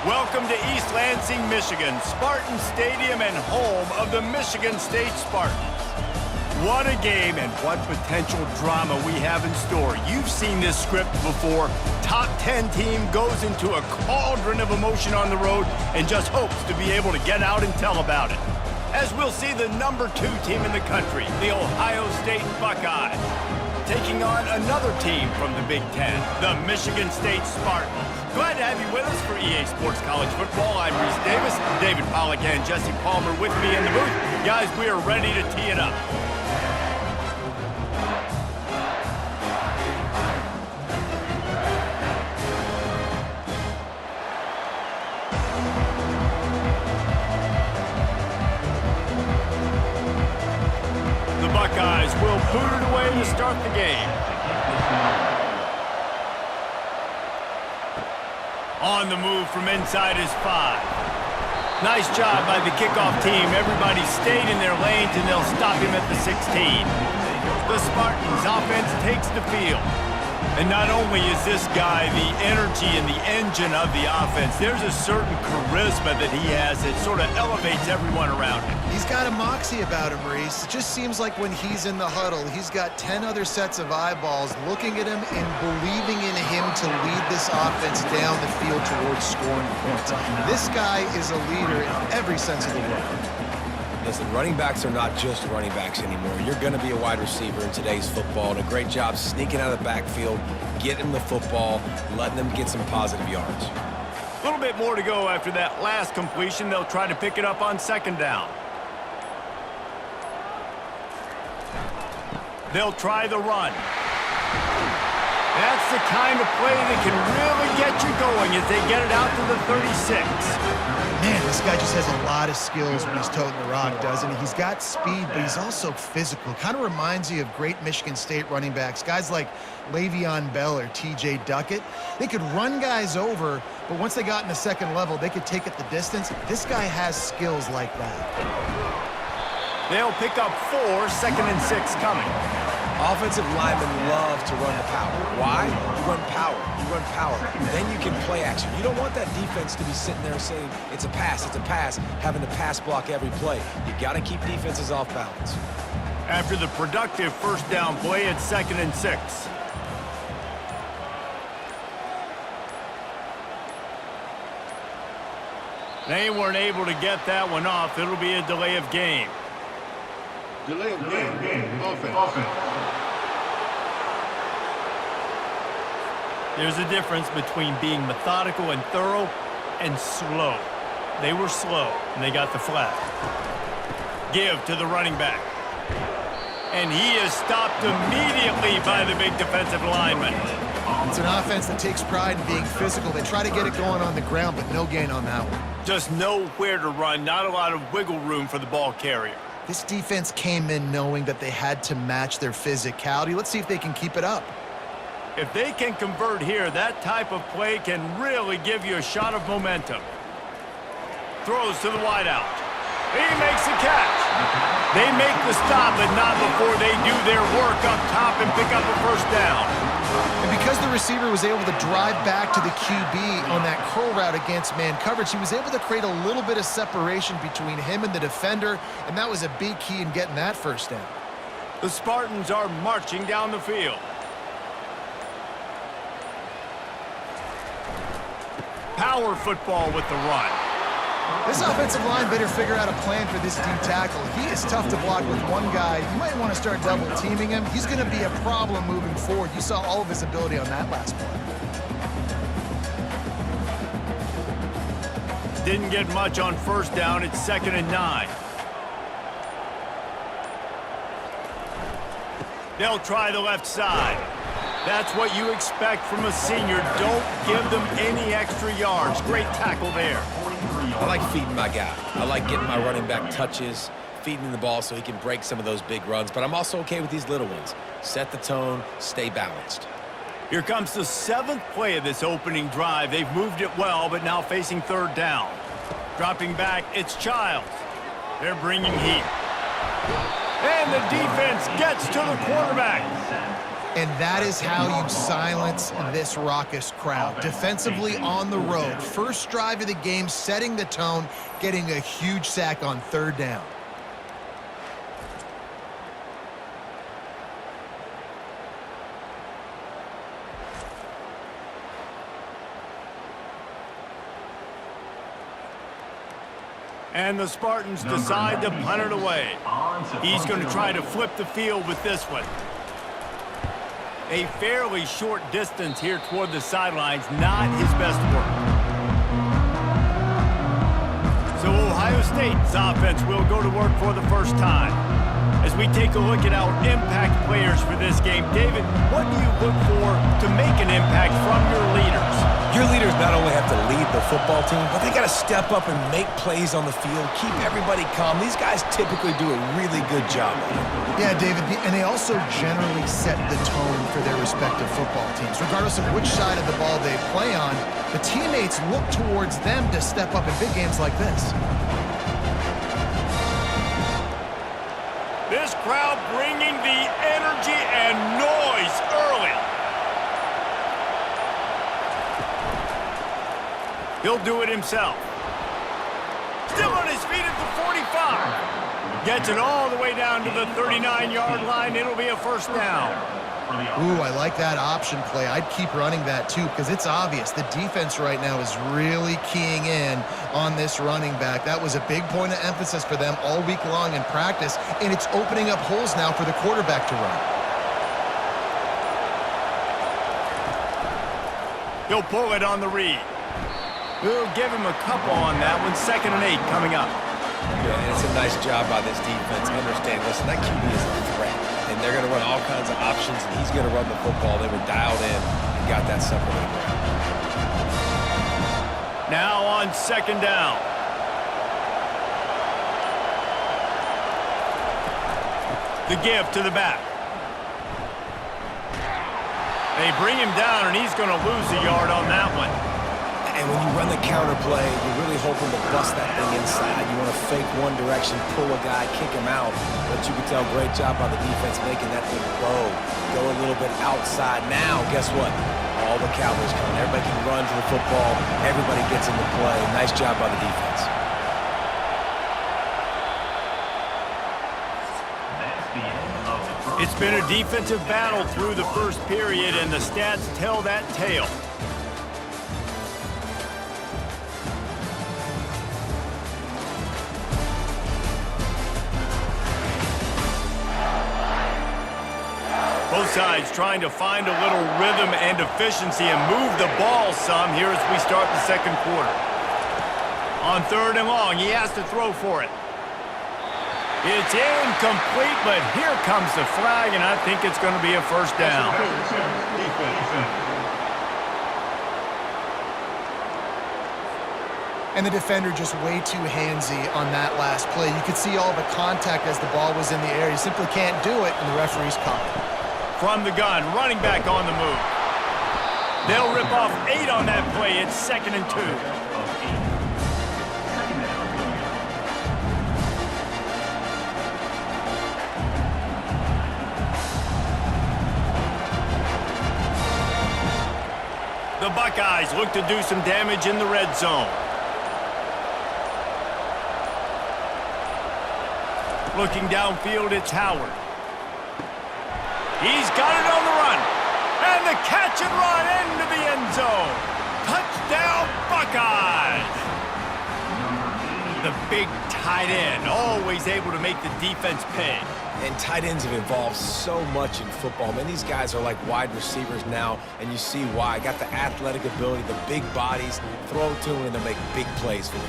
Welcome to East Lansing, Michigan, Spartan Stadium and home of the Michigan State Spartans. What a game and what potential drama we have in store. You've seen this script before. Top 10 team goes into a cauldron of emotion on the road and just hopes to be able to get out and tell about it. As we'll see the number 2 team in the country, the Ohio State Buckeyes, taking on another team from the Big Ten, the Michigan State Spartans. Glad to have you with us for EA Sports College Football. I'm Reese Davis, David Pollack and Jesse Palmer with me in the booth. Guys, we are ready to tee it up. The Buckeyes will boot it away to start the game. On the move from inside his 5. Nice job by the kickoff team. Everybody stayed in their lanes, and they'll stop him at the 16. The Spartans' offense takes the field. And not only is this guy the energy and the engine of the offense, there's a certain charisma that he has that sort of elevates everyone around him. He's got a moxie about him, Reese. It just seems like when he's in the huddle, he's got 10 other sets of eyeballs looking at him and believing in him to lead this offense down the field towards scoring points. This guy is a leader in every sense of the word. Listen, running backs are not just running backs anymore. You're going to be a wide receiver in today's football, and a great job sneaking out of the backfield, getting the football, letting them get some positive yards. A little bit more to go after that last completion. They'll try to pick it up on second down. They'll try the run. That's the kind of play that can really get you going as they get it out to the 36. Man, this guy just has a lot of skills when he's toting the rock, doesn't he? He's got speed, but he's also physical. Kind of reminds you of great Michigan State running backs. Guys like Le'Veon Bell or T.J. Duckett. They could run guys over, but once they got in the second level, they could take it the distance. This guy has skills like that. They'll pick up 4, second and 6 coming. Offensive linemen love to run the power. Why? You run power. You run power. Then you can play action. You don't want that defense to be sitting there saying, it's a pass, having to pass block every play. You got to keep defenses off balance. After the productive first down play, it's second and 6. They weren't able to get that one off. It'll be a delay of game. Delay of game. Offense. There's a difference between being methodical and thorough and slow. They were slow, and they got the flag. Give to the running back. And he is stopped immediately by the big defensive lineman. It's an offense that takes pride in being physical. They try to get it going on the ground, but no gain on that one. Just nowhere to run, not a lot of wiggle room for the ball carrier. This defense came in knowing that they had to match their physicality. Let's see if they can keep it up. If they can convert here, that type of play can really give you a shot of momentum. Throws to the wideout. He makes the catch. They make the stop, but not before they do their work up top and pick up a first down. And because the receiver was able to drive back to the QB on that curl route against man coverage, he was able to create a little bit of separation between him and the defender, and that was a big key in getting that first down. The Spartans are marching down the field. Power football with the run. This offensive line better figure out a plan for this D tackle. He is tough to block with one guy. You might want to start double teaming him. He's going to be a problem moving forward. You saw all of his ability on that last play. Didn't get much on first down. It's second and 9. They'll try the left side. That's what you expect from a senior. Don't give them any extra yards. Great tackle there. I like feeding my guy. I like getting my running back touches, feeding him the ball so he can break some of those big runs. But I'm also okay with these little ones. Set the tone, stay balanced. Here comes the 7th play of this opening drive. They've moved it well, but now facing third down. Dropping back, it's Childs. They're bringing heat. And the defense gets to the quarterback. And that is how you silence this raucous crowd. Defensively on the road. First drive of the game, setting the tone, getting a huge sack on third down. And the Spartans decide to punt it away. He's going to try to flip the field with this one. A fairly short distance here toward the sidelines, not his best work. So Ohio State's offense will go to work for the first time. As we take a look at our impact players for this game, David, what do you look for to make an impact from your leaders? Your leaders not only have to lead the football team, but they got to step up and make plays on the field, keep everybody calm. These guys typically do a really good job of it. Yeah, David, and they also generally set the tone for their respective football teams. Regardless of which side of the ball they play on, the teammates look towards them to step up in big games like this. This crowd bringing the energy and noise early. He'll do it himself. Still on his feet at the 45. Gets it all the way down to the 39-yard line. It'll be a first down. Ooh, I like that option play. I'd keep running that too because it's obvious the defense right now is really keying in on this running back. That was a big point of emphasis for them all week long in practice, and it's opening up holes now for the quarterback to run. He'll pull it on the read. We'll give him a couple on that one. 2nd and 8 coming up. Yeah, and it's a nice job by this defense. Understand, listen, that QB is a threat. And they're going to run all kinds of options, and he's going to run the football. They were dialed in and got that separated. Now on 2nd down. The give to the back. They bring him down, and he's going to lose a yard on that one. And when you run the counter play, you're really hoping to bust that thing inside. You want to fake one direction, pull a guy, kick him out. But you can tell, great job by the defense making that thing bow. Go a little bit outside. Now, guess what? All the Cowboys coming. Everybody can run to the football. Everybody gets into play. Nice job by the defense. It's been a defensive battle through the first period, and the stats tell that tale. Both sides trying to find a little rhythm and efficiency and move the ball some here as we start the second quarter. On 3rd and long, he has to throw for it. It's incomplete, but here comes the flag, and I think it's going to be a first down. And the defender just way too handsy on that last play. You could see all the contact as the ball was in the air. You simply can't do it, and the referee's caught it. From the gun, running back on the move. They'll rip off 8 on that play. It's 2nd and 2. The Buckeyes look to do some damage in the red zone. Looking downfield, it's Howard. He's got it on the run. And the catch and run into the end zone. Touchdown, Buckeyes! The big tight end, always able to make the defense pay. And tight ends have evolved so much in football. Man, these guys are like wide receivers now, and you see why. Got the athletic ability, the big bodies, throw to them, and they'll make big plays for you.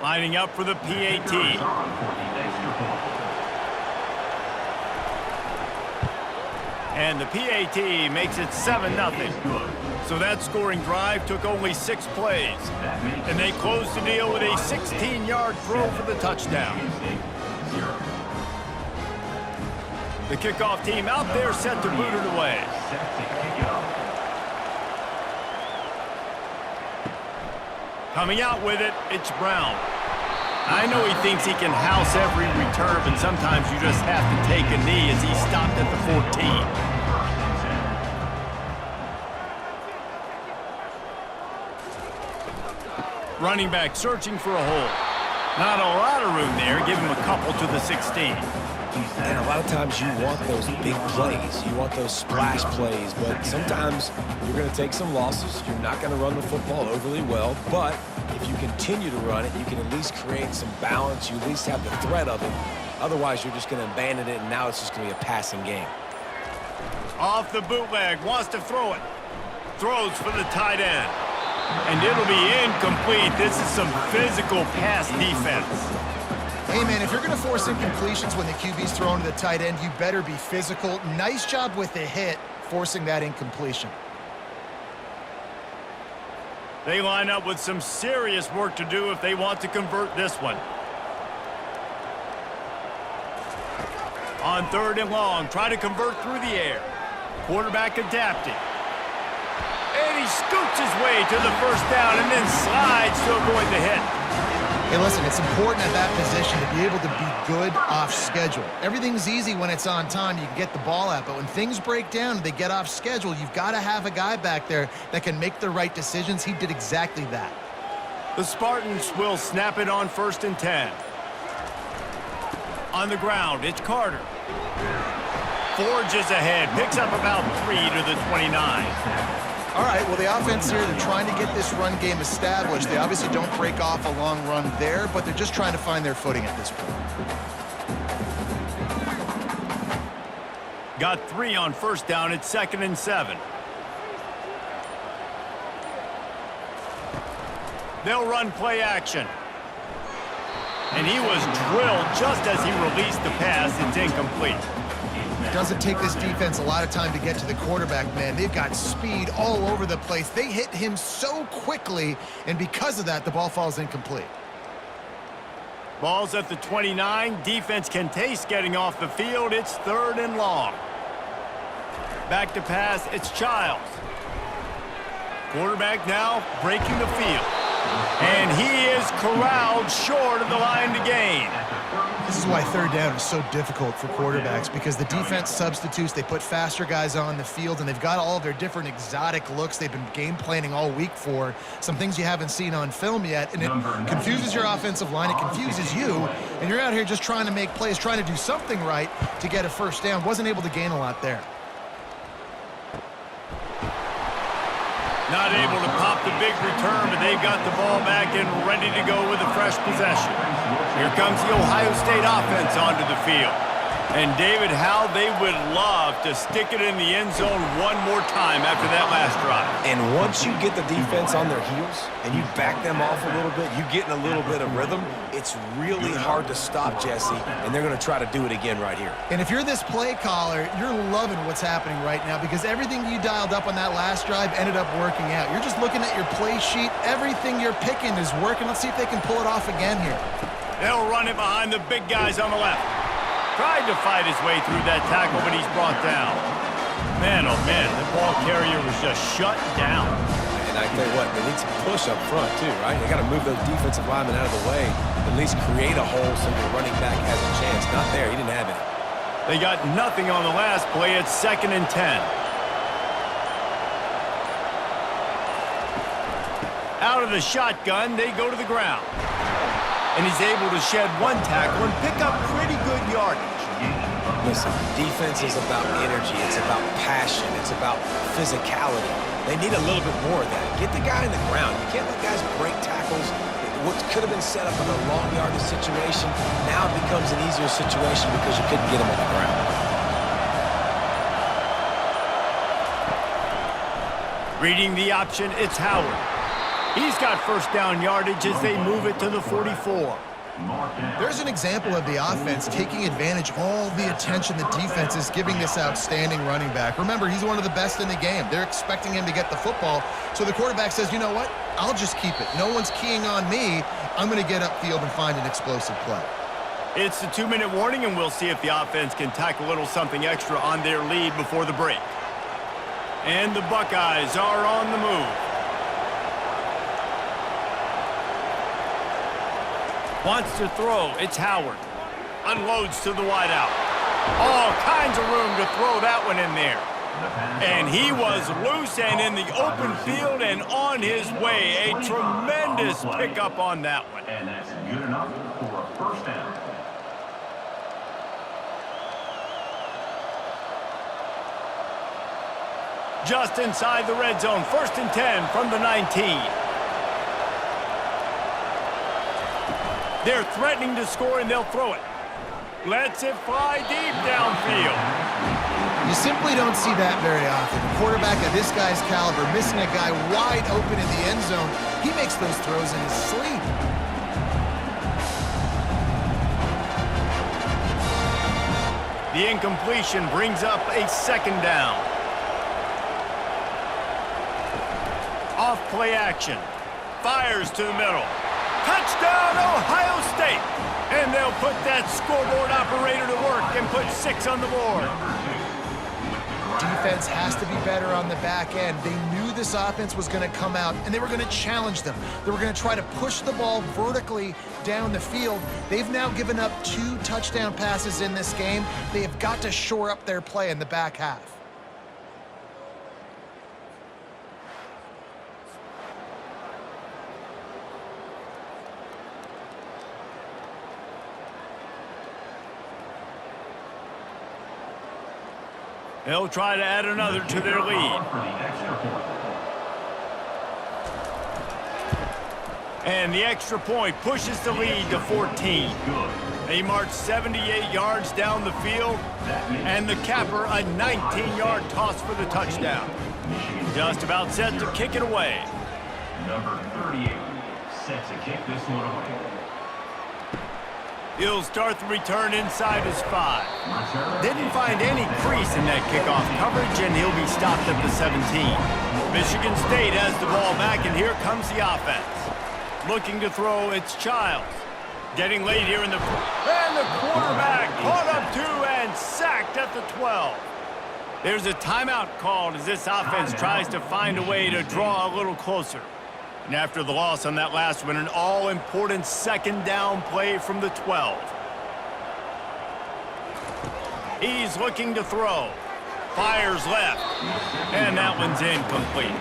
Lining up for the PAT. And the PAT makes it 7-0. So that scoring drive took only 6 plays. And they closed the deal with a 16-yard throw for the touchdown. The kickoff team out there set to boot it away. Coming out with it, it's Brown. I know he thinks he can house every return, but sometimes you just have to take a knee as he stopped at the 14. Running back searching for a hole. Not a lot of room there. Give him a couple to the 16. And a lot of times you want those big plays. You want those splash plays, but sometimes you're going to take some losses. You're not going to run the football overly well, but if you continue to run it, you can at least create some balance. You at least have the threat of it. Otherwise, you're just going to abandon it, and now it's just going to be a passing game. Off the bootleg, wants to throw it. Throws for the tight end. And it'll be incomplete. This is some physical pass defense. Hey, man, if you're going to force incompletions when the QB's thrown to the tight end, you better be physical. Nice job with the hit, forcing that incompletion. They line up with some serious work to do if they want to convert this one. On 3rd and long, try to convert through the air. Quarterback adapting. And he scoots his way to the first down and then slides to avoid the hit. Hey, listen, it's important at that position to be able to be good off schedule. Everything's easy when it's on time. You can get the ball out, but when things break down and they get off schedule, you've got to have a guy back there that can make the right decisions. He did exactly that. The Spartans will snap it on 1st and 10. On the ground, it's Carter. Forges ahead, picks up about 3 to the 29. All right, well, the offense here, they're trying to get this run game established. They obviously don't break off a long run there, but they're just trying to find their footing at this point. Got 3 on 1st down. It's 2nd and 7. They'll run play action. And he was drilled just as he released the pass. It's incomplete. It doesn't take this defense a lot of time to get to the quarterback, man. They've got speed all over the place. They hit him so quickly, and because of that, the ball falls incomplete. Ball's at the 29. Defense can taste getting off the field. It's 3rd and long. Back to pass, it's Childs. Quarterback now breaking the field. And he is corralled short of the line to gain. This is why 3rd down is so difficult for quarterbacks, because the defense substitutes, they put faster guys on the field, and they've got all of their different exotic looks they've been game planning all week for, some things you haven't seen on film yet, and it confuses your offensive line, it confuses you, and you're out here just trying to make plays, trying to do something right to get a 1st down. Wasn't able to gain a lot there. Not able to pop the big return, but they've got the ball back and ready to go with a fresh possession. Here comes the Ohio State offense onto the field. And David, how they would love to stick it in the end zone one more time after that last drive. And once you get the defense on their heels and you back them off a little bit, you get in a little bit of rhythm, it's really hard to stop, Jesse, and they're going to try to do it again right here. And if you're this play caller, you're loving what's happening right now, because everything you dialed up on that last drive ended up working out. You're just looking at your play sheet. Everything you're picking is working. Let's see if they can pull it off again here. They'll run it behind the big guys on the left. Tried to fight his way through that tackle, but he's brought down. Man, oh man, the ball carrier was just shut down. And I tell you what, they need some push up front too, right? They got to move those defensive linemen out of the way, at least create a hole so the running back has a chance. Not there, he didn't have it. They got nothing on the last play. It's 2nd and 10. Out of the shotgun, they go to the ground. And he's able to shed one tackle and pick up pretty good yardage. Listen, defense is about energy. It's about passion. It's about physicality. They need a little bit more of that. Get the guy in the ground. You can't let guys break tackles. What could have been set up in a long yardage situation now becomes an easier situation because you couldn't get him on the ground. Reading the option, it's Howard. He's got 1st down yardage as they move it to the 44. There's an example of the offense taking advantage of all the attention the defense is giving this outstanding running back. Remember, he's one of the best in the game. They're expecting him to get the football. So the quarterback says, you know what? I'll just keep it. No one's keying on me. I'm going to get upfield and find an explosive play. It's the 2-minute warning, and we'll see if the offense can tack a little something extra on their lead before the break. And the Buckeyes are on the move. Wants to throw. It's Howard. Unloads to the wideout. All kinds of room to throw that one in there. And he was loose and in the open field and on his way. A tremendous pickup on that one. And that's good enough for a first down. Just inside the red zone. 1st and 10 from the 19. They're threatening to score, and they'll throw it. Lets it fly deep downfield. You simply don't see that very often. A quarterback of this guy's caliber missing a guy wide open in the end zone. He makes those throws in his sleep. The incompletion brings up a 2nd down. Off play action. Fires to the middle. Touchdown, Ohio State! And they'll put that scoreboard operator to work and put 6 on the board. Defense has to be better on the back end. They knew this offense was going to come out, and they were going to challenge them. They were going to try to push the ball vertically down the field. They've now given up 2 touchdown passes in this game. They have got to shore up their play in the back half. They'll try to add another to their lead. And the extra point pushes the lead to 14. They march 78 yards down the field, and the capper a 19-yard toss for the touchdown. Just about set to kick it away. Number 38 set to kick this one away. He'll start the return inside his 5. Didn't find any crease in that kickoff coverage, and he'll be stopped at the 17. Michigan State has the ball back, and here comes the offense. Looking to throw, it's Childs. Getting late here in the... And the quarterback caught up 2 and sacked at the 12. There's a timeout called as this offense tries to find a way to draw a little closer. And after the loss on that last one, an all-important 2nd down play from the 12. He's looking to throw. Fires left. And that one's incomplete.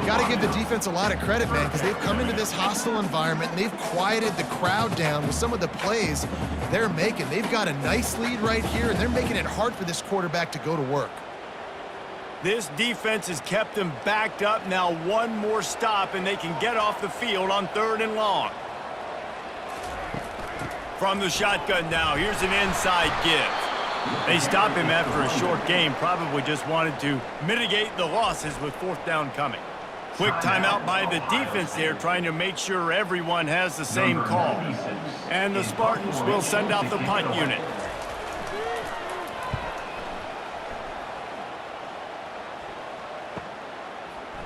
Got to give the defense a lot of credit, man, because they've come into this hostile environment, and they've quieted the crowd down with some of the plays they're making. They've got a nice lead right here, and they're making it hard for this quarterback to go to work. This defense has kept them backed up. Now 1 more stop, and they can get off the field on 3rd and long. From the shotgun now, here's an inside give. They stop him after a short game, probably just wanted to mitigate the losses with 4th down coming. Quick timeout by the defense there, trying to make sure everyone has the same call. And the Spartans will send out the punt unit.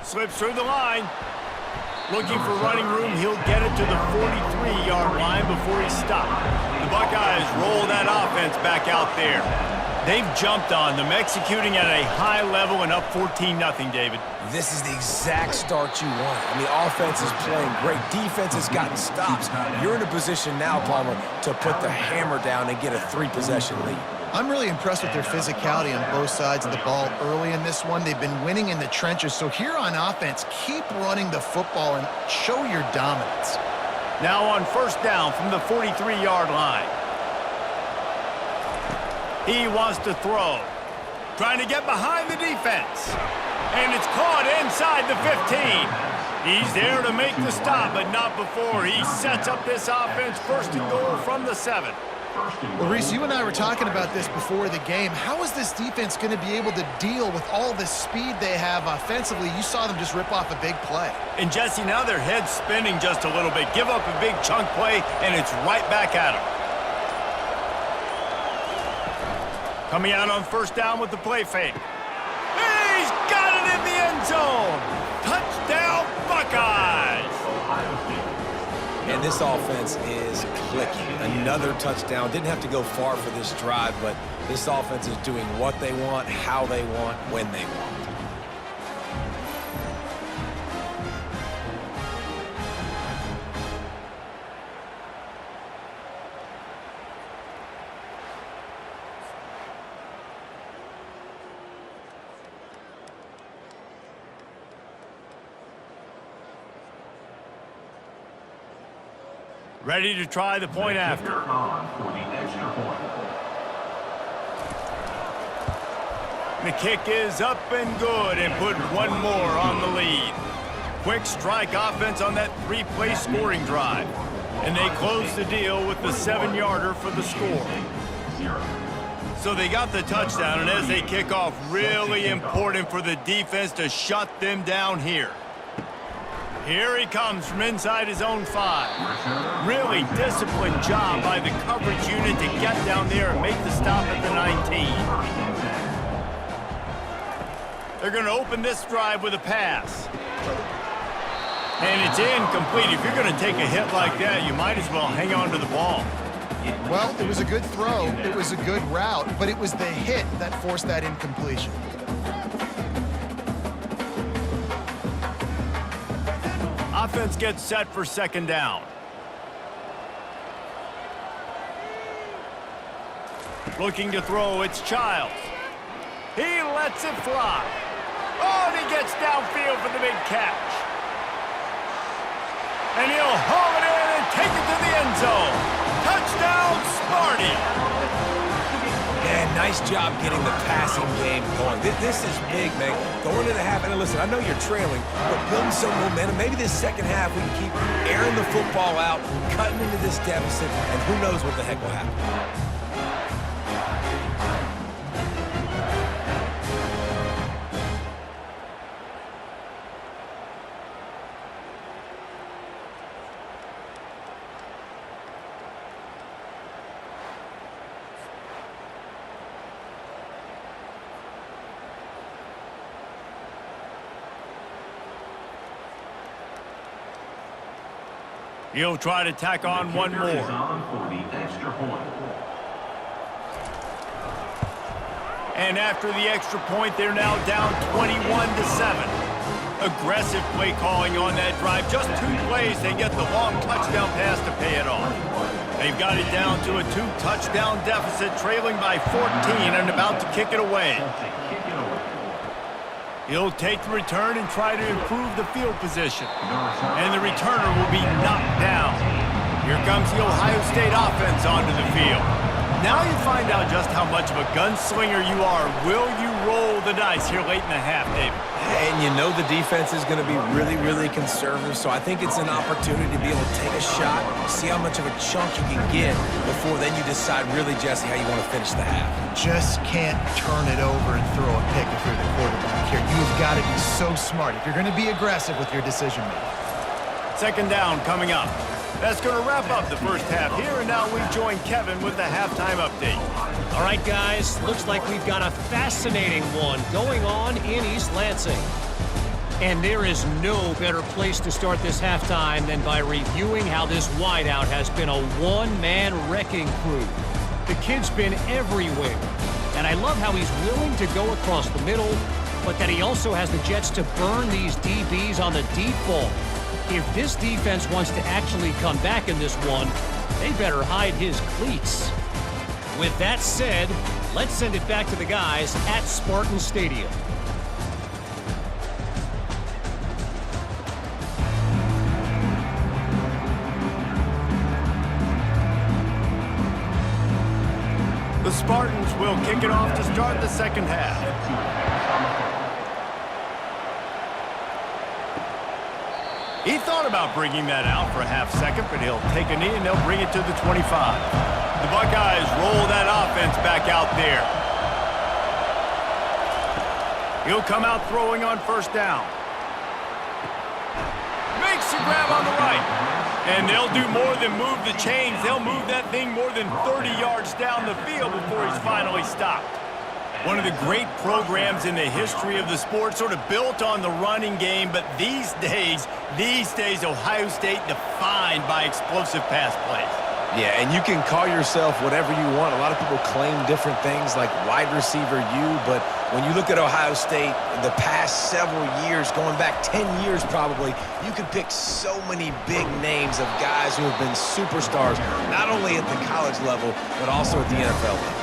Slips through the line. Looking for running room. He'll get it to the 43-yard line before he's stopped. The Buckeyes roll that offense back out there. They've jumped on them, executing at a high level and up 14-0, David. This is the exact start you want. I mean, offense is playing great. Defense has gotten stops. You're in a position now, Palmer, to put the hammer down and get a 3-possession lead. I'm really impressed with their physicality on both sides of the ball early in this one. They've been winning in the trenches. So here on offense, keep running the football and show your dominance. Now on 1st down from the 43-yard line. He wants to throw. Trying to get behind the defense. And it's caught inside the 15. He's there to make the stop, but not before he sets up this offense 1st and goal from the 7. Well, Reese, you and I were talking about this before the game. How is this defense going to be able to deal with all the speed they have offensively? You saw them just rip off a big play. And, Jesse, now their head's spinning just a little bit. Give up a big chunk play, and it's right back at them. Coming out on 1st down with the play fake. He's got it in the end zone. Touchdown, Buckeyes. And this offense is clicking. Another touchdown. Didn't have to go far for this drive, but this offense is doing what they want, how they want, when they want. Ready to try the point after. On for the extra point. The kick is up and good and put one more on the lead. Quick strike offense on that three-play scoring drive. And they close the deal with the 7-yarder for the score. So they got the touchdown, and as they kick off, really important for the defense to shut them down here. Here he comes from inside his own 5. Really disciplined job by the coverage unit to get down there and make the stop at the 19. They're going to open this drive with a pass. And it's incomplete. If you're going to take a hit like that, you might as well hang on to the ball. Well, it was a good throw. It was a good route, but it was the hit that forced that incompletion. Offense gets set for second down. Looking to throw, it's Childs. He lets it fly. Oh, and he gets downfield for the big catch. And he'll haul it in and take it to the end zone. Touchdown, Sparty. Man, nice job getting the passing game going. This is big, man. Going into the half, and listen, I know you're trailing, but building some momentum. Maybe this second half we can keep airing the football out, cutting into this deficit, and who knows what the heck will happen. He'll try to tack on one more. On for the extra point. And after the extra point, they're now down 21-7. Aggressive play calling on that drive. Just 2 plays, they get the long touchdown pass to pay it off. They've got it down to a 2-touchdown deficit, trailing by 14 and about to kick it away. He'll take the return and try to improve the field position. And the returner will be knocked down. Here comes the Ohio State offense onto the field. Now you find out just how much of a gunslinger you are. Will you roll the dice here late in the half, David? And you know the defense is going to be really, really conservative, so I think it's an opportunity to be able to take a shot, see how much of a chunk you can get before then you decide really, Jesse, how you want to finish the half. Just can't turn it over and throw a pick if you're the quarterback here. You've got to be so smart if you're going to be aggressive with your decision-making. Second down coming up. That's going to wrap up the first half here, and now we join Kevin with the halftime update. All right, guys, looks like we've got a fascinating one going on in East Lansing. And there is no better place to start this halftime than by reviewing how this wideout has been a one-man wrecking crew. The kid's been everywhere, and I love how he's willing to go across the middle, but that he also has the jets to burn these DBs on the deep ball. If this defense wants to actually come back in this one, they better hide his cleats. With that said, let's send it back to the guys at Spartan Stadium. The Spartans will kick it off to start the second half. He thought about bringing that out for a half second, but he'll take a knee and they'll bring it to the 25. The Buckeyes roll that offense back out there. He'll come out throwing on first down. Makes a grab on the right. And they'll do more than move the chains. They'll move that thing more than 30 yards down the field before he's finally stopped. One of the great programs in the history of the sport, sort of built on the running game, but these days, Ohio State defies defined by explosive pass plays. Yeah, and you can call yourself whatever you want. A lot of people claim different things like wide receiver U, but when you look at Ohio State in the past several years, going back 10 years probably, you can pick so many big names of guys who have been superstars, not only at the college level, but also at the NFL level.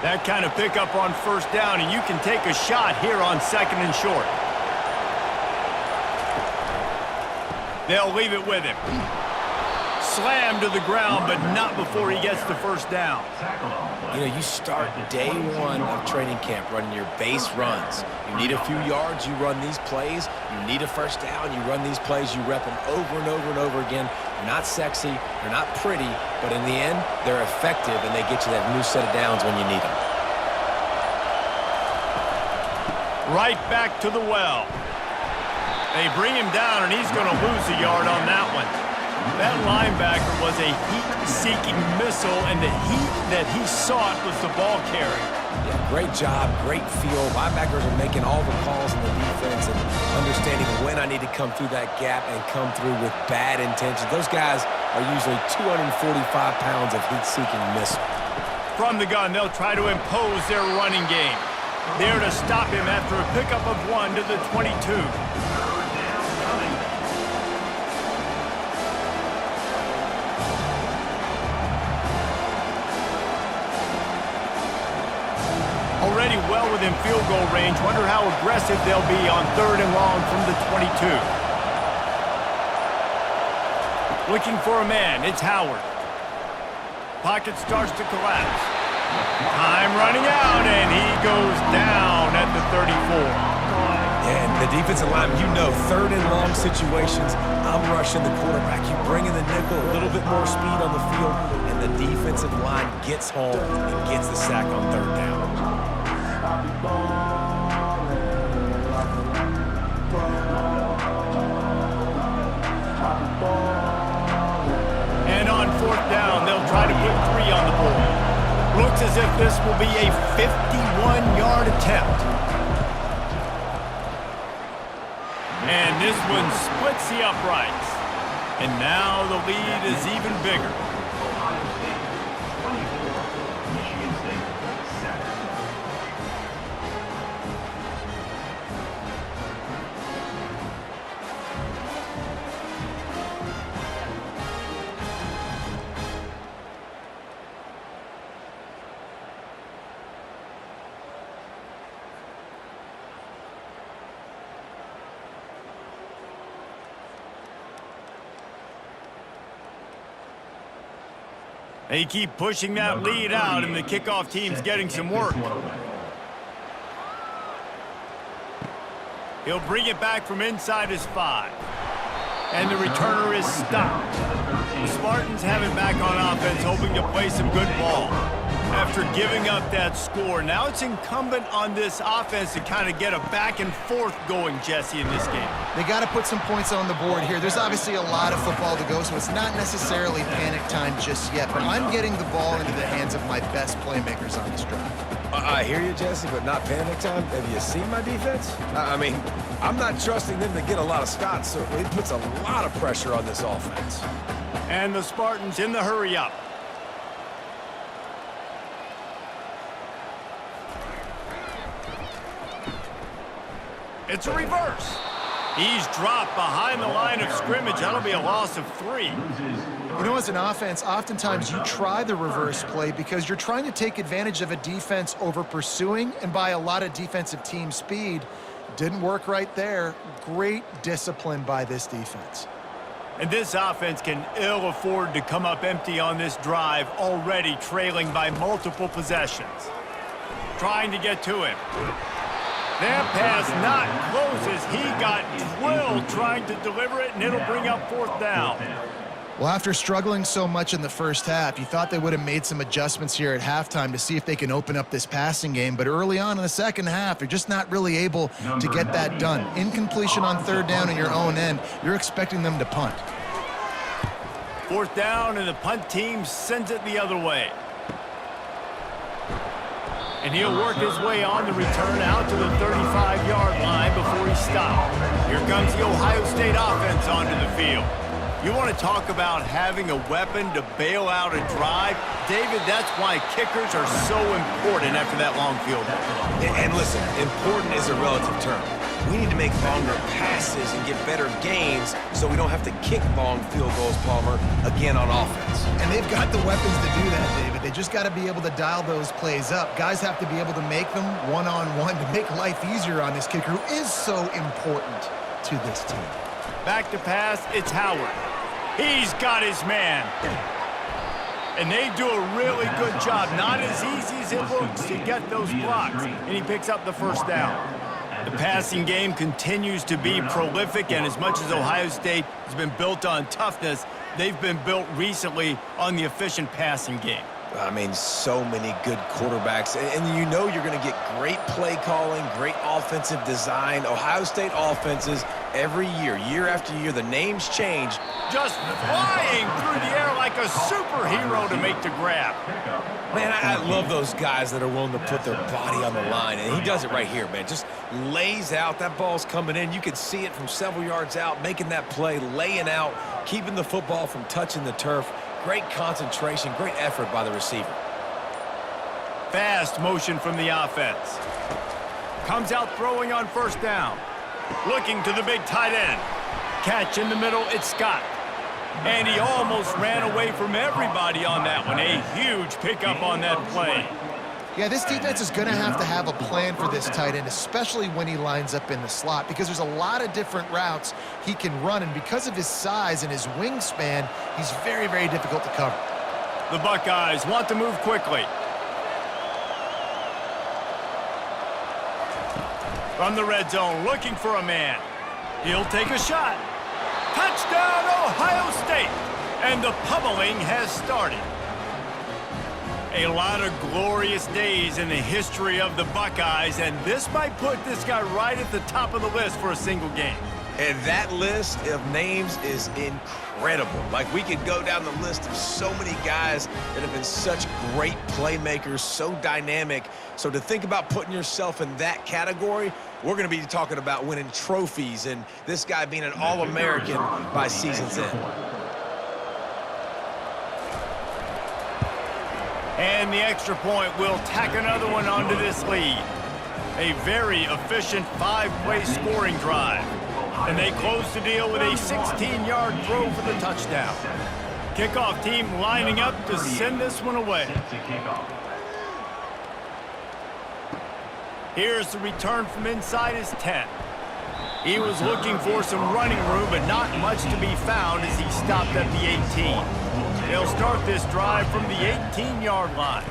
That kind of pickup on first down, and you can take a shot here on 2nd and short. They'll leave it with him. Slammed to the ground, but not before he gets the first down. You know, you start day one of training camp running your base runs. You need a few yards, you run these plays. You need a first down, you run these plays. You rep them over and over and over again. They're not sexy, they're not pretty, but in the end, they're effective, and they get you that new set of downs when you need them. Right back to the well. They bring him down, and he's going to lose a yard on that one. That linebacker was a heat-seeking missile, and the heat that he sought was the ball carrier. Yeah, great job, great feel. Linebackers are making all the calls in the defense and understanding when I need to come through that gap and come through with bad intentions. Those guys are usually 245 pounds of heat-seeking missile. From the gun, they'll try to impose their running game. There to stop him after a pickup of 1 to the 22. Already well within field goal range. Wonder how aggressive they'll be on 3rd and long from the 22. Looking for a man. It's Howard. Pocket starts to collapse. Time running out, and he goes down at the 34. And the defensive line, you know, 3rd and long situations, I'm rushing the quarterback. You bring in the nickel, a little bit more speed on the field, and the defensive line gets home and gets the sack on 3rd down. And on 4th down, they'll try to put 3 on the board. Looks as if this will be a 51-yard attempt. And this one splits the uprights. And now the lead is even bigger. Ohio State 24, Michigan State 7. They keep pushing that lead out, and the kickoff team's getting some work. He'll bring it back from inside his 5. And the returner is stopped. The Spartans have it back on offense, hoping to play some good ball. After giving up that score, now it's incumbent on this offense to kind of get a back and forth going, Jesse, in this game. They got to put some points on the board here. There's obviously a lot of football to go, so it's not necessarily panic time just yet, but I'm getting the ball into the hands of my best playmakers on this drive. I hear you, Jesse, but not panic time. Have you seen my defense? I mean, I'm not trusting them to get a lot of stops, so it puts a lot of pressure on this offense. And the Spartans in the hurry-up. It's a reverse. He's dropped behind the line of scrimmage. That'll be a loss of 3. You know, as an offense, oftentimes you try the reverse play because you're trying to take advantage of a defense over pursuing and by a lot of defensive team speed. Didn't work right there. Great discipline by this defense. And this offense can ill afford to come up empty on this drive, already trailing by multiple possessions. Trying to get to him. That pass not close as he got drilled trying to deliver it, and it'll bring up 4th down. Well, after struggling so much in the first half, you thought they would have made some adjustments here at halftime to see if they can open up this passing game. But early on in the second half, they're just not really able to get that done. Incompletion on 3rd down in your own end, you're expecting them to punt. 4th down, and the punt team sends it the other way. And he'll work his way on the return out to the 35-yard line before he stopped. Here comes the Ohio State offense onto the field. You want to talk about having a weapon to bail out a drive? David, that's why kickers are so important after that long field goal. And listen, important is a relative term. We need to make longer passes and get better gains so we don't have to kick long field goals, Palmer, again on offense. And they've got the weapons to do that, David. They just got to be able to dial those plays up. Guys have to be able to make them one-on-one to make life easier on this kicker who is so important to this team. Back to pass, it's Howard. He's got his man. And they do a really good job. Not as easy as it looks to get those blocks. And he picks up the first down. The passing game continues to be prolific, and as much as Ohio State has been built on toughness, they've been built recently on the efficient passing game. I mean, so many good quarterbacks, and you know you're going to get great play calling, great offensive design. Ohio State offenses every year, year after year, the names change. Just flying through the air like a superhero to make the grab. Man, I love those guys that are willing to put their body on the line, and he does it right here, man. Just lays out. That ball's coming in. You can see it from several yards out, making that play, laying out, keeping the football from touching the turf. Great concentration, great effort by the receiver. Fast motion from the offense. Comes out throwing on first down. Looking to the big tight end. Catch in the middle, it's Scott. And he almost ran away from everybody on that one. A huge pickup on that play. Yeah, this defense is going to have a plan for this tight end, especially when he lines up in the slot, because there's a lot of different routes he can run, and because of his size and his wingspan, he's very, very difficult to cover. The Buckeyes want to move quickly. From the red zone, looking for a man. He'll take a shot. Touchdown, Ohio State! And the pummeling has started. A lot of glorious days in the history of the Buckeyes, and this might put this guy right at the top of the list for a single game. And that list of names is incredible. Like, we could go down the list of so many guys that have been such great playmakers, so dynamic. So to think about putting yourself in that category, we're going to be talking about winning trophies and this guy being an All-American by season's end. And the extra point will tack another one onto this lead. A very efficient 5-play scoring drive. And they close the deal with a 16-yard throw for the touchdown. Kickoff team lining up to send this one away. Here's the return from inside his 10. He was looking for some running room, but not much to be found as he stopped at the 18. They'll start this drive from the 18-yard line.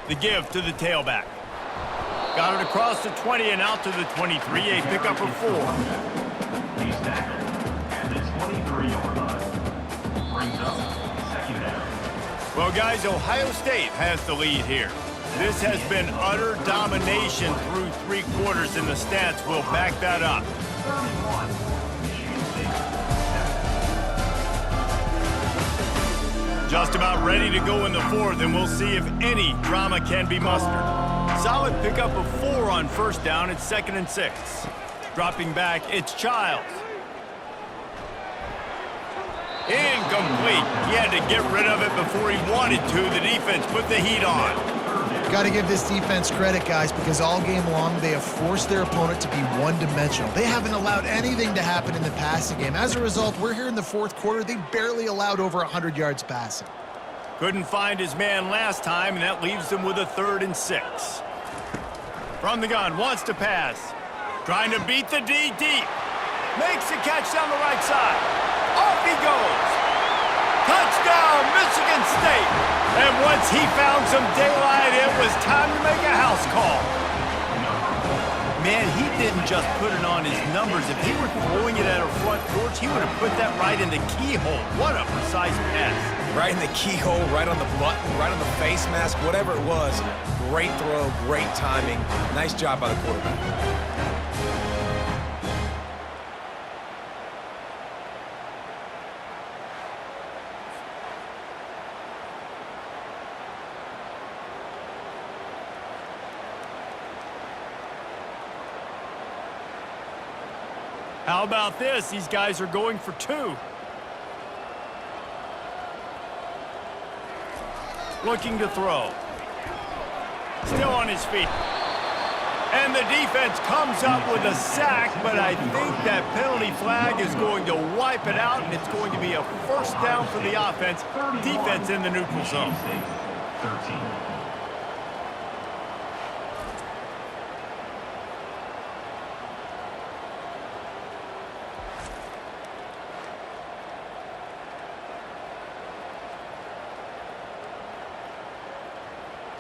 The give to the tailback. Got it across the 20 and out to the 23, a pickup of 4. He's tackled at the 23-yard line. Brings up second down. Well, guys, Ohio State has the lead here. This has been utter domination through 3 quarters, and the stats will back that up. 31, Michigan State. Just about ready to go in the 4th, and we'll see if any drama can be mustered. Solid pickup of 4 on first down. It's 2nd and 6. Dropping back, it's Childs. Incomplete. He had to get rid of it before he wanted to. The defense put the heat on. Got to give this defense credit, guys, because all game long they have forced their opponent to be one-dimensional. They haven't allowed anything to happen in the passing game. As a result, we're here in the 4th quarter. They barely allowed over 100 yards passing. Couldn't find his man last time, and that leaves them with a 3rd and 6. From the gun, wants to pass. Trying to beat the D deep. Makes the catch down the right side. Off he goes. Touchdown, Michigan State. And once he found some daylight, it was time to make a house call. Man, he didn't just put it on his numbers. If he were throwing it at a front porch, he would have put that right in the keyhole. What a precise pass. Right in the keyhole, right on the button, right on the face mask, whatever it was. Great throw, great timing. Nice job by the quarterback. How about this? These guys are going for 2. Looking to throw. Still on his feet. And the defense comes up with a sack, but I think that penalty flag is going to wipe it out, and it's going to be a first down for the offense. Defense in the neutral zone. 13.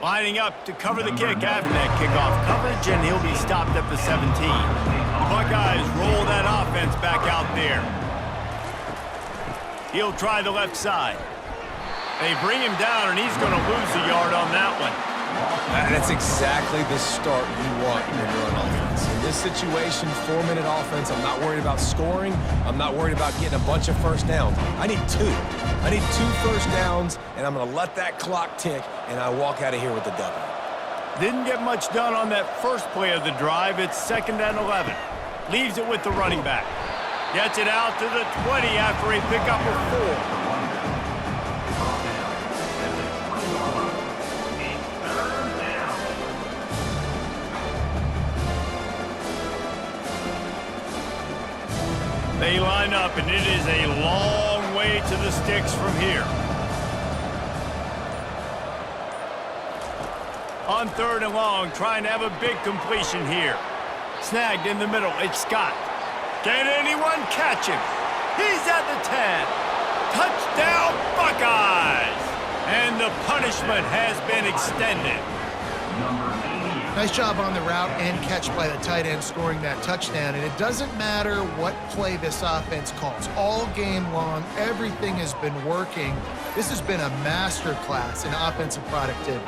Lining up to cover the kick after that kickoff coverage, and he'll be stopped at the 17. The Buckeyes roll that offense back out there. He'll try the left side. They bring him down, and he's going to lose a yard on that one. That's exactly the start you want when you're on offense. In this situation, 4-minute offense, I'm not worried about scoring. I'm not worried about getting a bunch of first downs. I need 2. I need 2 first downs, and I'm going to let that clock tick, and I walk out of here with the W. Didn't get much done on that first play of the drive. It's 2nd and 11. Leaves it with the running back. Gets it out to the 20 after a pickup of 4. They line up, and it is a long way to the sticks from here. On 3rd and long, trying to have a big completion here. Snagged in the middle, it's Scott. Can anyone catch him? He's at the 10. Touchdown, Buckeyes! And the punishment has been extended. Nice job on the route and catch by the tight end scoring that touchdown. And it doesn't matter what play this offense calls. All game long, everything has been working. This has been a master class in offensive productivity.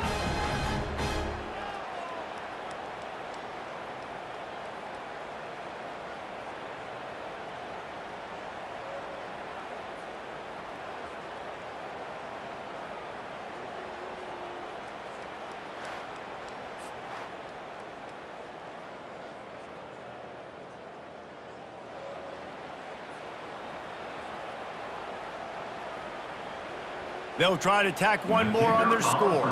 They'll try to tack one more on their score.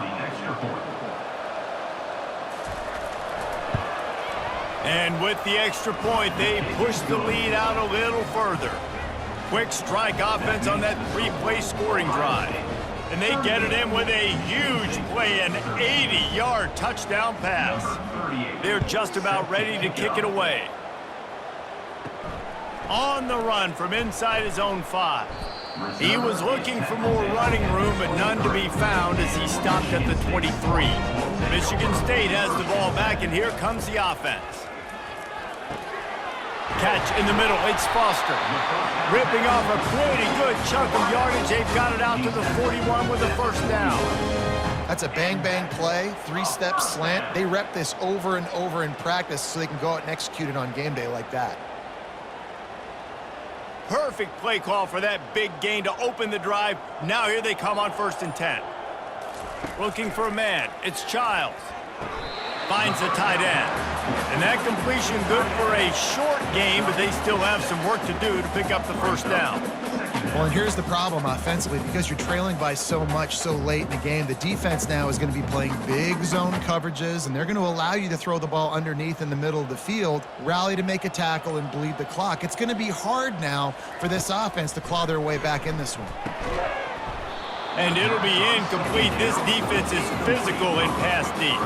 And with the extra point, they push the lead out a little further. Quick strike offense on that 3-play scoring drive. And they get it in with a huge play, an 80-yard touchdown pass. They're just about ready to kick it away. On the run from inside his own 5. He was looking for more running room, but none to be found as he stopped at the 23. Michigan State has the ball back, and here comes the offense. Catch in the middle, it's Foster. Ripping off a pretty good chunk of yardage. They've got it out to the 41 with a first down. That's a bang-bang play, 3-step slant. They rep this over and over in practice so they can go out and execute it on game day like that. Perfect play call for that big gain to open the drive. Now here they come on 1st and 10. Looking for a man. It's Childs. Finds the tight end. And that completion good for a short game, but they still have some work to do to pick up the first down. Well, and here's the problem offensively. Because you're trailing by so much so late in the game, the defense now is going to be playing big zone coverages, and they're going to allow you to throw the ball underneath in the middle of the field, rally to make a tackle, and bleed the clock. It's going to be hard now for this offense to claw their way back in this one. And it'll be incomplete. This defense is physical in pass deep.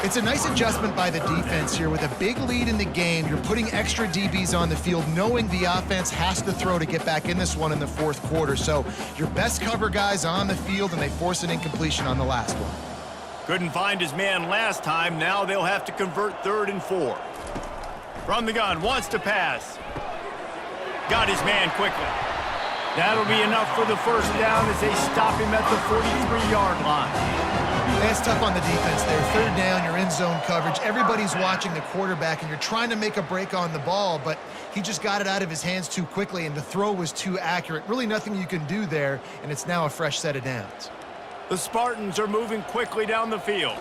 It's a nice adjustment by the defense here. With a big lead in the game, you're putting extra DBs on the field, knowing the offense has to throw to get back in this one in the 4th quarter. So your best cover guys on the field, and they force an incompletion on the last one. Couldn't find his man last time. Now they'll have to convert 3rd and 4. From the gun, wants to pass. Got his man quickly. That'll be enough for the first down as they stop him at the 43-yard line. That's tough on the defense there. 3rd down, you're in zone coverage. Everybody's watching the quarterback, and you're trying to make a break on the ball, but he just got it out of his hands too quickly, and the throw was too accurate. Really nothing you can do there, and it's now a fresh set of downs. The Spartans are moving quickly down the field.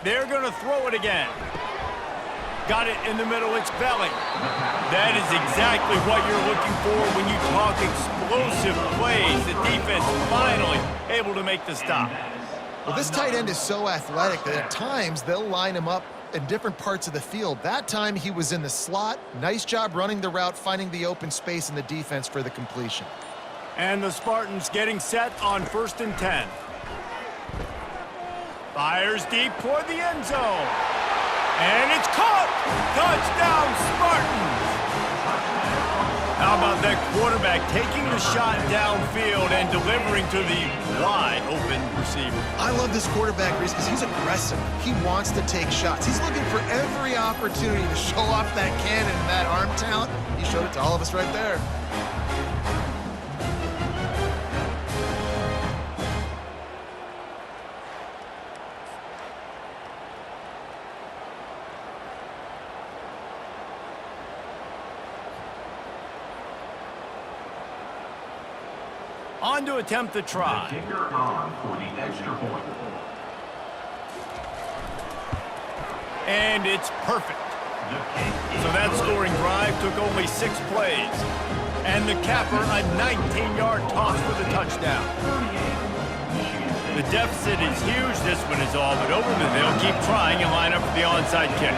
They're going to throw it again. Got it in the middle, it's Belling. That is exactly what you're looking for when you talk explosive plays. The defense finally able to make the stop. Well, this tight end is so athletic that at times they'll line him up in different parts of the field. That time he was in the slot. Nice job running the route, finding the open space in the defense for the completion. And the Spartans getting set on 1st and 10. Fires deep toward the end zone. And it's caught! Touchdown, Spartans! How about that quarterback taking the shot downfield and delivering to the wide-open receiver? I love this quarterback, Reese, because he's aggressive. He wants to take shots. He's looking for every opportunity to show off that cannon and that arm talent. He showed it to all of us right there. On to attempt the try. The kicker on for the extra point. And it's perfect. The kick is So that scoring drive took only 6 plays. And the capper, a 19-yard toss for the touchdown. The deficit is huge. This one is all but over, but they'll keep trying and line up for the onside kick.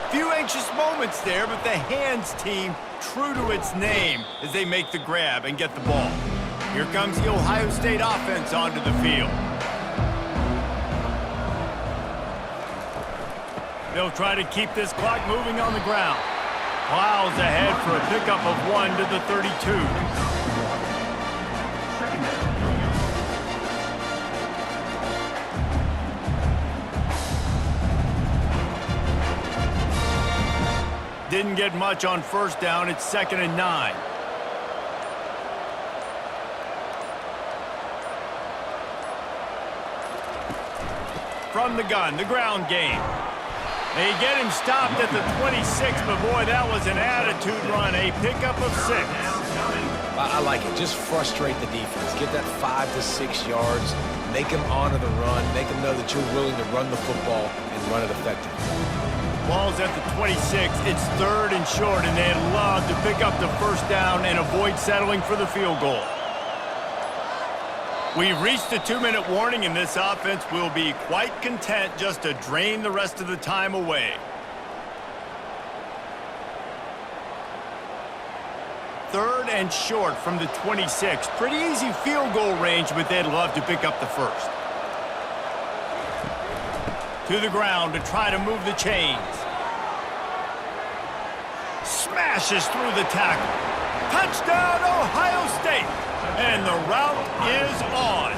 Few anxious moments there, but the hands team true to its name as they make the grab and get the ball. Here comes the Ohio State offense onto the field. They'll try to keep this clock moving on the ground. Plows ahead for a pickup of 1 to the 32. Didn't get much on 1st down. It's 2nd and 9. From the gun, the ground game. They get him stopped at the 26, but boy, that was an attitude run. A pickup of 6. I like it. Just frustrate the defense. Get that 5 to 6 yards. Make them honor the run. Make them know that you're willing to run the football and run it effectively. Ball's at the 26. It's 3rd and short, and they'd love to pick up the 1st down and avoid settling for the field goal. We've reached a 2-minute warning, and this offense will be quite content just to drain the rest of the time away. 3rd and short from the 26. Pretty easy field goal range, but they'd love to pick up the 1st. To the ground to try to move the chains. Smashes through the tackle. Touchdown, Ohio State! And the route is on.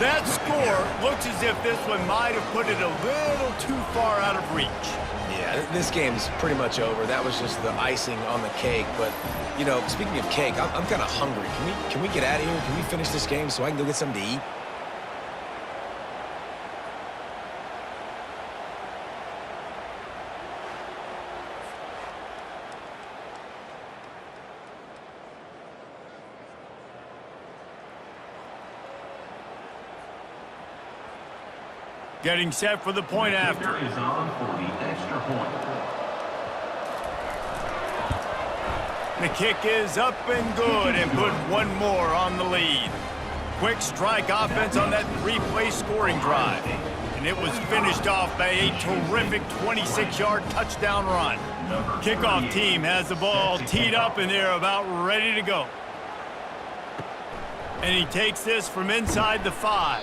That score looks as if this one might have put it a little too far out of reach. Yeah, this game's pretty much over. That was just the icing on the cake. But, you know, speaking of cake, I'm kind of hungry. Can we get out of here? Can we finish this game so I can go get something to eat? Getting set for the point after. Kicker is on for the extra point. The kick is up and good and put one more on the lead. Quick strike offense on that 3-play scoring drive. And it was finished off by a terrific 26-yard touchdown run. Kickoff team has the ball teed up and they're about ready to go. And he takes this from inside the 5.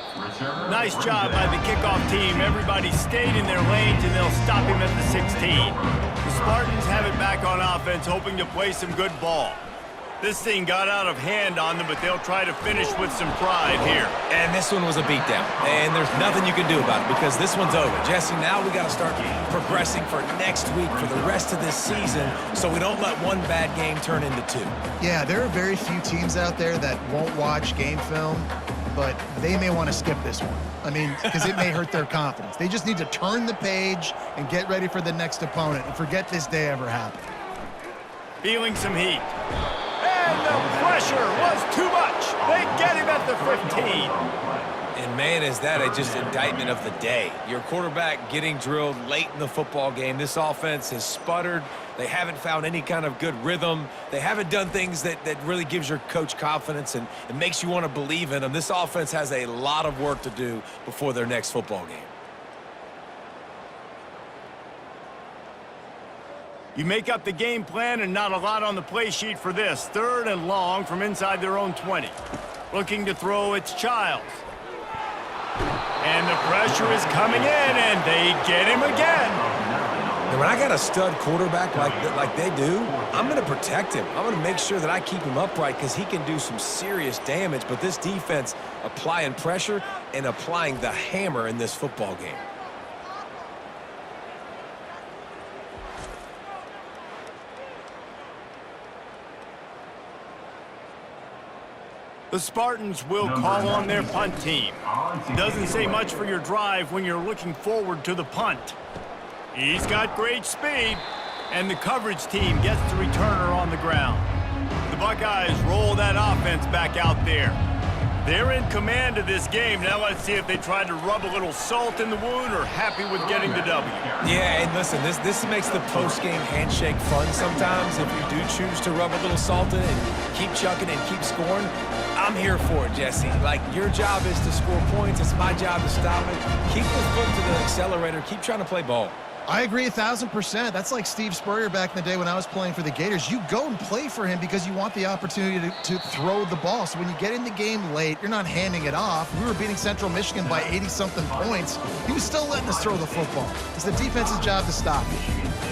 Nice job by the kickoff team. Everybody stayed in their lanes, and they'll stop him at the 16. The Spartans have it back on offense, hoping to play some good ball. This thing got out of hand on them, but they'll try to finish with some pride here. And this one was a beatdown. And there's nothing you can do about it because this one's over. Jesse, now we got to start progressing for next week for the rest of this season so we don't let one bad game turn into 2. Yeah, there are very few teams out there that won't watch game film, but they may want to skip this one. I mean, because it may hurt their confidence. They just need to turn the page and get ready for the next opponent and forget this day ever happened. Feeling some heat. And the pressure was too much. They get him at the 15. And man, is that just indictment of the day. Your quarterback getting drilled late in the football game. This offense has sputtered. They haven't found any kind of good rhythm. They haven't done things that really gives your coach confidence and makes you want to believe in them. This offense has a lot of work to do before their next football game. You make up the game plan and not a lot on the play sheet for this. 3rd and long from inside their own 20. Looking to throw, it's Childs. And the pressure is coming in, and they get him again. And when I got a stud quarterback like they do, I'm going to protect him. I'm going to make sure that I keep him upright because he can do some serious damage. But this defense applying pressure and applying the hammer in this football game. The Spartans will call on their punt team. Doesn't say much for your drive when you're looking forward to the punt. He's got great speed, and the coverage team gets the returner on the ground. The Buckeyes roll that offense back out there. They're in command of this game. Now let's see if they try to rub a little salt in the wound or happy with getting the W. Yeah, and listen, this makes the post-game handshake fun sometimes. If you do choose to rub a little salt in and keep chucking and keep scoring, I'm here for it, Jesse. Like, your job is to score points. It's my job to stop it. Keep the foot to the accelerator. Keep trying to play ball. I agree 1,000%. That's like Steve Spurrier back in the day when I was playing for the Gators. You go and play for him because you want the opportunity to throw the ball. So when you get in the game late, you're not handing it off. We were beating Central Michigan by 80-something points. He was still letting us throw the football. It's the defense's job to stop it.